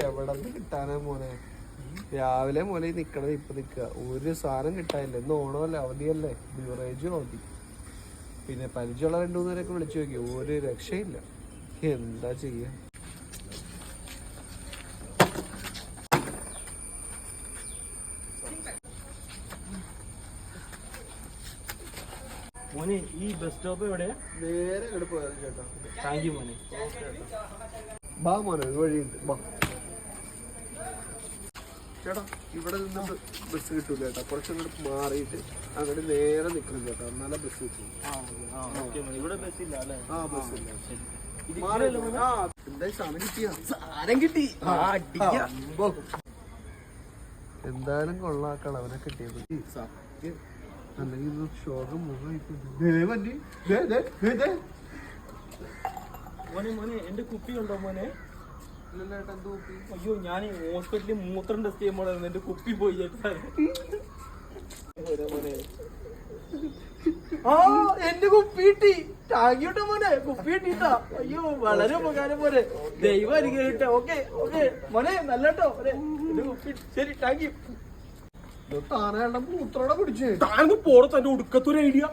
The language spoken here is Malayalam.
എവിടെ നിന്ന് കിട്ടാനാ മോനെ? രാവിലെ മോനെ നിക്കണത് ഇപ്പൊ നിക്കുക. ഒരു സാധനം കിട്ടാനില്ല. ഇന്ന് ഓണമല്ല, അവധിയല്ലേ, ബിവറേജും അവധി. പിന്നെ പരിചയമുള്ള 2-3 പേരൊക്കെ വിളിച്ചു നോക്കി, ഒരു രക്ഷയില്ല. എന്താ ചെയ്യാ? മോനെ ഈ ബസ് സ്റ്റോപ്പ് എവിടെയാ? നേരെ ഇങ്ങോട്ട് പോയാലും ചേട്ടാ. താങ്ക് യു മോനെ. ബാ മോനെ, ഒരു വഴിയുണ്ട്, ബാ. ചേട്ടാ ഇവിടെ നിന്ന് ബസ് കിട്ടൂല ചേട്ടാ. കുറച്ചങ്ങോട്ട് മാറിയിട്ട് അങ്ങോട്ട് നേരെ നിൽക്കണം ചേട്ടാ, എന്നാലേ ബസ് കിട്ടും. ഇവിടെ ബസ് ഇല്ല അല്ലേ? ആ ബസ് ഇല്ല. എന്താ സാധനം കിട്ടിയ? സാധനം കിട്ടി. എന്തായാലും കൊള്ളാക്കള അവനെ കിട്ടിയത്. സത്യം അല്ലെങ്കിൽ ശോകം മുഖമായിട്ടുണ്ട്. മോനെ മോനെ എന്റെ കുപ്പി ഉണ്ടോ മോനെ? അയ്യോ ഞാൻ ഹോസ്പിറ്റലിൽ മൂത്രം ടെസ്റ്റ് ചെയ്യുമ്പോഴായിരുന്നു എന്റെ കുപ്പി പോയി ചേട്ടാ. ആ എന്റെ കുപ്പി കിട്ടി. ടാങ്കിട്ടോ മോനെ, കുപ്പി കിട്ടിട്ടാ. അയ്യോ വളരെ ഉപകാരം പോലെ. ദൈവം അനുഗ്രഹിക്കട്ടെ. ഓക്കെ ഓക്കെ മോനെ, നല്ലട്ടോ എന്റെ കുപ്പി. ശരി, താങ്ക് യു. താനേണ്ട മൂത്രോടെ പിടിച്ച് താങ്ക് പോടോ, തന്റെ ഒടുക്കത്തൊരു ഐഡിയ.